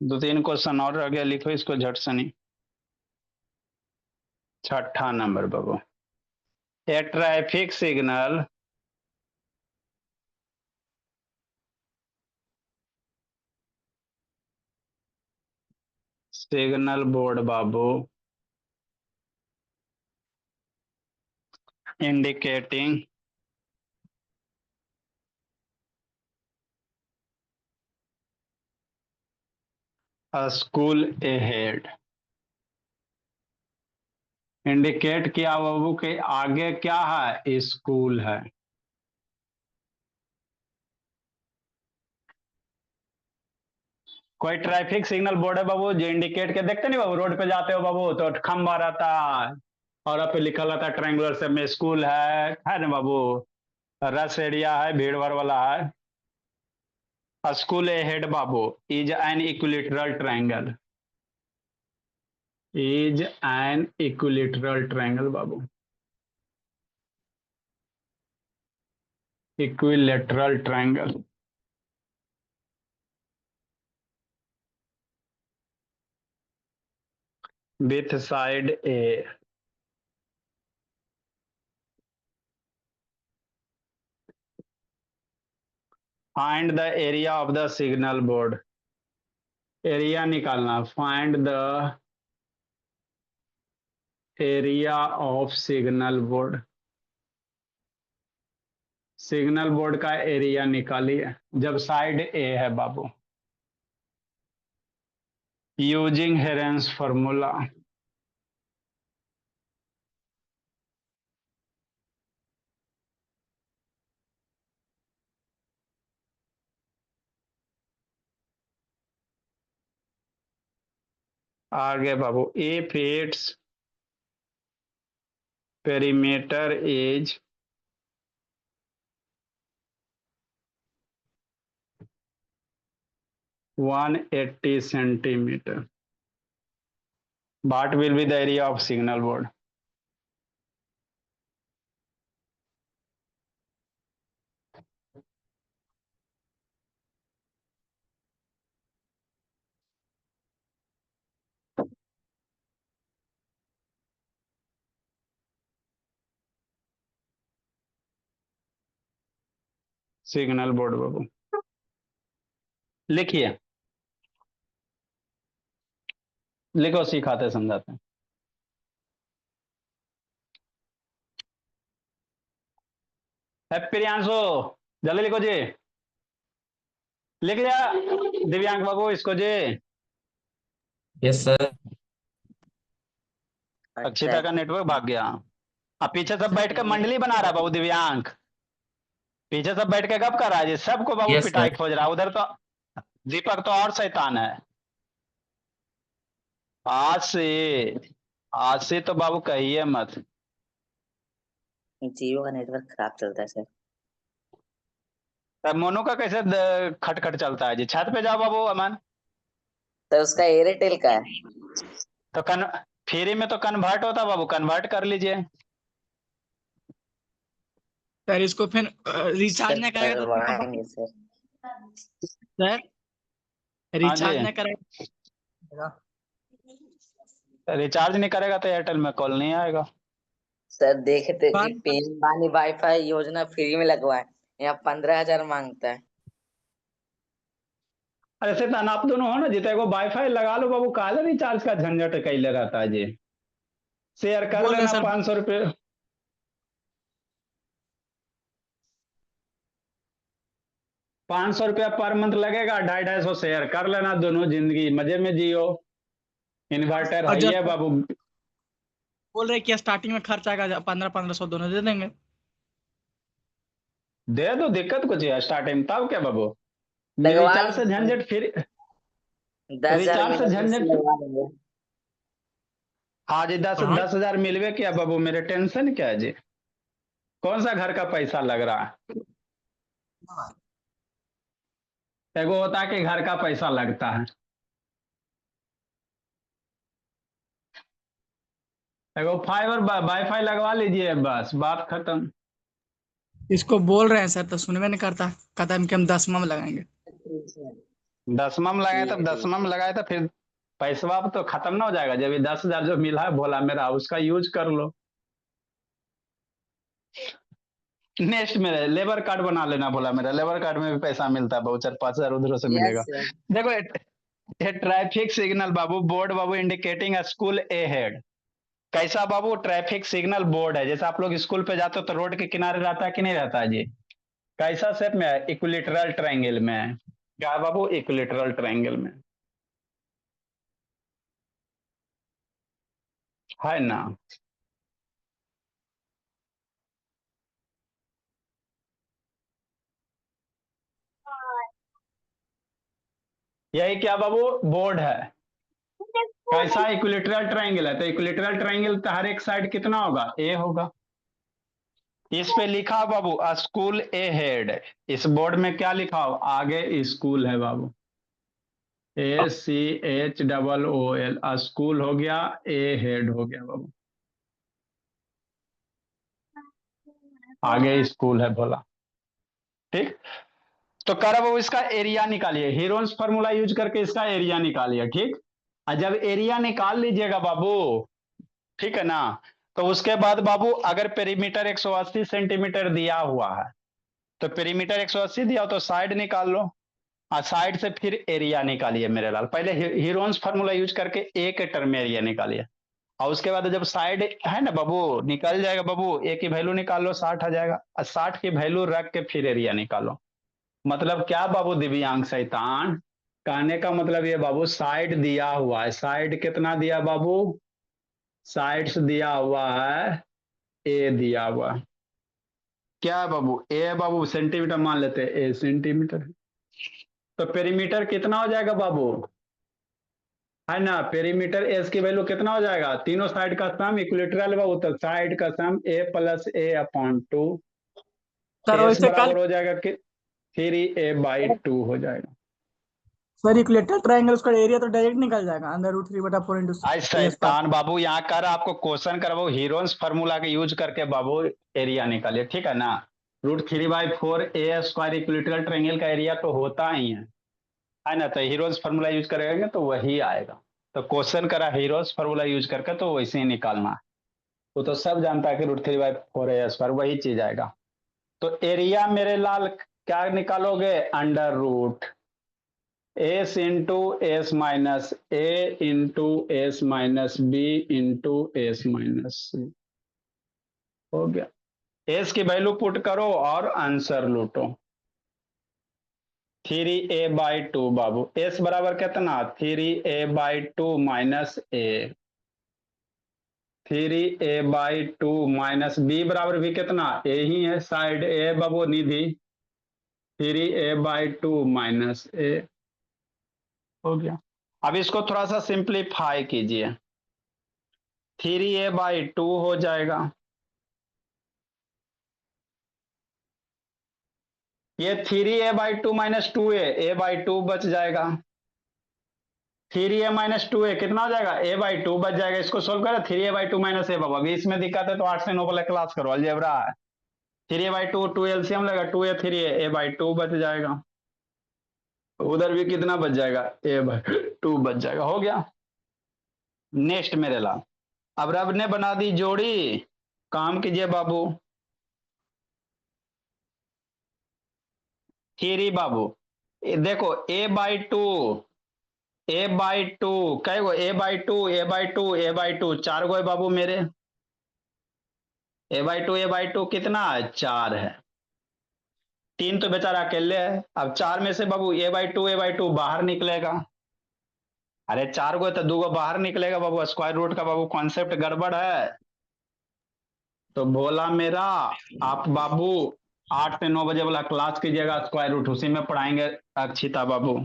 दो तीन क्वेश्चन और रह गया, लिखो इसको झट सनी। छठा number Babu, A traffic signal signal board Babu indicating a school ahead। Indicate किया बाबू के आगे क्या है, स्कूल है। कोई ट्रैफिक सिग्नल बोर्ड है बाबू जो इंडिकेट के, देखते नहीं बाबू रोड पे जाते हो बाबू तो खंबा रहता है और पे लिखा रहता है ट्रायंगुलर से में स्कूल है ना बाबू, रश एरिया है, भीड़ भाड़ वाला है। स्कूल हेड बाबू is an equilateral triangle, is an equilateral triangle बाबू, equilateral triangle. With side a, find the area of the signal board. Area निकालना, find the area of signal board. Signal board का area निकालिए जब side ए है बाबू, using Heron's formula. आगे बाबू, if its perimeter is 180 centimeter, what will be the area of signal board? Signal board बाबू लिखिए, लिखो, सिखाते समझाते हैं। प्रियांशु जल्दी लिखो जी, लिख लिया दिव्यांग बाबू इसको जी। Yes sir. अक्षिता का नेटवर्क भाग गया। अब पीछे सब बैठ कर मंडली बना रहा है बाबू दिव्यांग, पीछे सब बैठ के गप कर रहा है जी, सबको बाबू यस पिटाई सर। खोज रहा है। उधर तो दीपक तो और शैतान है। आज से, आज से तो बाबू कहिए मत। जियो का नेटवर्क खराब चलता है सर। अब मोनू का कैसे खटखट चलता है जी? छत पे जाओ बाबू अमन। तो उसका एयरटेल का है। तो फ्री में तो कन्वर्ट होता बाबू, कन्वर्ट कर लीजिए। सर इसको फिर रिचार्ज सर नहीं करेगा तो करवाएंगे सर। सर रिचार्ज जी। नहीं करेगा, रिचार्ज नहीं करेगा तो एयरटेल में कॉल नहीं आएगा। सर देखे तो बात- पीएम वानी वाईफाई योजना फ्री में लगवाए, यहाँ 15,000 मांगता है। ऐसे तो आप दोनों हो ना जितने को वाईफाई लगा लो बाबू, काले रिचार्ज का झंझट कैले रहता है जी। शेयर कर बोल रहे लेना सर 500 रुपये, 500 रुपया पर मंथ लगेगा, 250-250 शेयर कर लेना, दोनों जिंदगी मजे में जियो। इन्वर्टर और है जब ये बाबू। बोल रहे कि स्टार्टिंग में खर्च आएगा 1500 दोनों दे देंगे। दे दो, दिक्कत कुछ है स्टार्टिंग, तब क्या बाबू, लगवा रिचार्ज से झंझट, फिर 10,000 रिचार्ज से मिनट झंझट। लगवा देंगे। हाँ जी, 10,000 मिलवे क्या बाबू, मेरे टेंशन क्या है जी? कौन सा घर का पैसा लग रहा है? एगो होता है कि घर का पैसा लगता है, एगो फाइबर वाईफाई लगवा लीजिए, बस बात खत्म। इसको बोल रहे हैं सर तो सुनवे नहीं करता, कहता है कि हम 10वां में लगाएंगे। 10वां में लगाए तब 10वां में लगाए तो फिर पैसा अब तो खत्म ना हो जाएगा? जब ये 10,000 जो मिला है भोला मेरा, उसका यूज कर लो। नेक्स्ट में लेबर कार्ड बना लेना भोला मेरा, लेबर कार्ड में भी पैसा मिलता है, बहुत 4-5 हजार उधरों से मिलेगा। Yes sir. देखो ट्रैफिक सिग्नल बाबू, बोर्ड बाबू इंडिकेटिंग स्कूल ए हेड, कैसा बाबू? ट्रैफिक सिग्नल बोर्ड है, जैसे आप लोग स्कूल पे जाते हो तो रोड के किनारे रहता है कि नहीं रहता है जी? कैसा शेप में है? इक्विलेटरल ट्रायंगल में है। क्या है बाबू? इक्विलेटरल ट्रायंगल में है ना। यही क्या बाबू? बोर्ड है। कैसा? इक्विलेटरल ट्रायंगल है, तो इक्विलेटरल ट्रायंगल तो हर एक साइड कितना होगा? ए होगा। इस पे लिखा हो बाबू स्कूल ए हेड। इस बोर्ड में क्या लिखा हो? आगे स्कूल है बाबू। ACHOOL, स्कूल हो गया, ए हेड हो गया बाबू, आगे स्कूल है बोला। ठीक। तो कर बाबू इसका एरिया निकालिए, हीरोन्स फार्मूला यूज करके इसका एरिया निकालिए। ठीक। और जब एरिया निकाल लीजिएगा बाबू, ठीक है ना, तो उसके बाद बाबू अगर पेरीमीटर 180 सेंटीमीटर दिया हुआ है, तो पेरीमीटर 180 दिया हो तो साइड निकाल लो, और साइड से फिर एरिया निकालिए मेरे लाल। पहले हीरोन्स फार्मूला यूज करके ए के टर्म में एरिया निकालिए, और उसके बाद जब साइड है ना बाबू निकल जाएगा बाबू, ए की वैल्यू निकाल लो, 60 आ जाएगा, और 60 की वैल्यू रख के फिर एरिया निकालो। मतलब क्या बाबू दिव्यांग शैतान? कहने का मतलब ये बाबू, साइड दिया हुआ है, साइड कितना दिया बाबू? साइड्स दिया हुआ है, ए दिया हुआ है। क्या है बाबू? ए है बाबू, सेंटीमीटर मान लेते हैं, ए सेंटीमीटर। तो पेरीमीटर कितना हो जाएगा बाबू? है ना, पेरीमीटर एस की वैल्यू कितना हो जाएगा? तीनों साइड का सम इक्विलेटरल बाबू, तो साइड का सम ए प्लस ए अपॉन 2। सर एस वैसे बराबर हो जाएगा कि 3a/2 हो जाएगा। सर इक्विलेटरल ट्रायंगल उसका एरिया तो डायरेक्ट निकल जाएगा, अंडर रूट 3/4 इंटू आज ए स्क्वायर। शैतान बाबू यहाँ कर आपको क्वेश्चन कर बाबू, हीरोन्स फार्मूला के यूज करके बाबू एरिया निकालिए, ठीक है ना। √3/4 ए स्क्वायर इक्विलेटरल ट्रायंगल का एरिया तो होता ही है ना, तो हीरोन्स फार्मूला यूज करेंगे तो वही आएगा। तो क्वेश्चन करा हीरोन्स फार्मूला यूज करके, तो वैसे ही निकालना है। वो तो सब जानता है कि √3/4 ए स्क्वायर वही चीज आएगा। तो एरिया मेरे लाल क्या निकालोगे? Under root s into s minus a into s minus b into s minus c, हो गया। एस की वैल्यू पुट करो और आंसर लूटो। 3a/2 बाबू, एस बराबर कितना? 3a/2 माइनस ए, 3a/2 माइनस बी बराबर भी कितना? ए ही है, साइड ए बाबू निधि, 3a/2 माइनस ए, हो गया। अब इसको थोड़ा सा सिंप्लीफाई कीजिए, 3a/2 हो जाएगा, ये 3a/2 माइनस 2a/2 बच जाएगा। 3a-2a कितना हो जाएगा? a/2 बच जाएगा। इसको सोल्व करें, 3a/2 माइनस ए बाबा, अभी इसमें दिक्कत है तो 8 से 9 वाला क्लास करो, अलजेब्रा है। 3a/2 2 एलसीएम लगा, 2a 3a/2 बच जाएगा। उधर भी कितना बच जाएगा? a/2 बच जाएगा, हो गया। नेक्स्ट मेरे लाल, अब रब ने बना दी जोड़ी, काम कीजिए बाबू। 3 बाबू, देखो a/2, a/2 कै गो? a/2 a/2 a/2 4 गो है बाबू मेरे। a/2 कितना है? 4 है। 3 तो बेचारा अकेले है। अब 4 में से बाबू a/2 बाहर निकलेगा। अरे 4 गो है तो 2 गो बाहर निकलेगा बाबू, स्क्वायर रूट का बाबू कॉन्सेप्ट गड़बड़ है। तो बोला मेरा, आप बाबू 8 से 9 बजे वाला क्लास कीजिएगा, स्क्वायर रूट उसी में पढ़ाएंगे अक्षिता बाबू।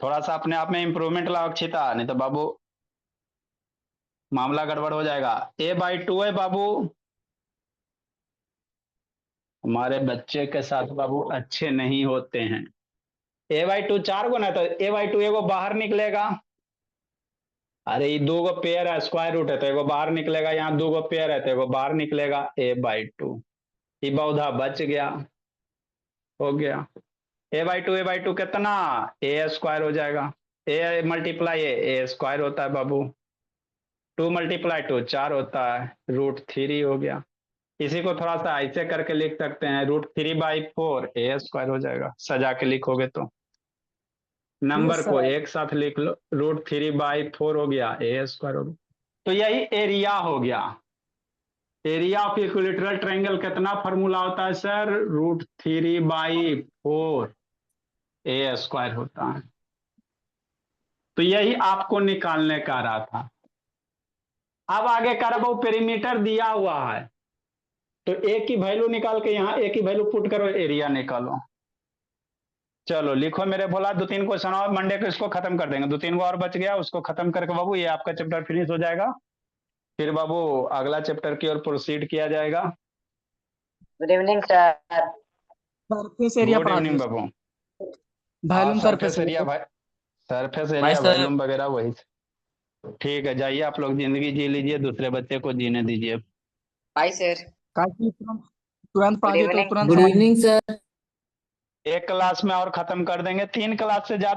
थोड़ा सा अपने आप में इंप्रूवमेंट लाओ अक्षिता, नहीं तो बाबू मामला गड़बड़ हो जाएगा। a/2 है बाबू, हमारे बच्चे के साथ बाबू अच्छे नहीं होते हैं। a/2 4 गो ना, तो a/2 एगो बाहर निकलेगा। अरे ये 2 गो पेयर है, स्क्वायर रूट है तो एगो बाहर निकलेगा, यहाँ 2 गो पेयर है तो एगो बाहर निकलेगा, a/2। ये बहुधा बच गया, हो गया। a/2 कितना? a स्क्वायर हो जाएगा, a मल्टीप्लाई ए स्क्वायर होता है बाबू, 2 × 2 4 होता है, √3 हो गया। इसी को थोड़ा सा ऐसे करके लिख सकते हैं, √3/4 a स्क्वायर हो जाएगा, सजा के लिखोगे तो। नंबर को sir. एक साथ लिख लो, √3/4 हो गया, a² हो गया। तो यही एरिया हो गया। एरिया ऑफ इक्विलेटरल ट्रायंगल कितना फॉर्मूला होता है सर? √3/4 a² होता है। तो यही आपको निकालने का रहा था। अब आगे कह रहा भाई पेरीमीटर दिया हुआ है, तो ए की वैल्यू निकाल के यहाँ ए की वैल्यू पुट करो, एरिया निकालो। चलो लिखो मेरे भोला, 2-3 क्वेश्चन और मंडे को इसको खत्म कर देंगे। 2-3 को और बच गया, उसको खत्म करके बाबू ये आपका चैप्टर फिनिश हो जाएगा। फिर बाबू अगला चैप्टर की ओर प्रोसीड किया जाएगा। Good evening sir. Surface area good पढ़ा इवनिंग दीजिए। बाबू। Volume surface surface area area. Surface भाई एरिया सर वॉल्यूम वगैरह वही। ठीक है, जाइए आप लोग जिंदगी जी लीजिए, दूसरे बच्चे को जीने दीजिए। Bye sir. काफी तुरंत पढ़ा Good दिए तो evening. तुरंत गुड समझ इवनिंग सर। एक क्लास में और खत्म कर देंगे, 3 क्लास से ज्यादा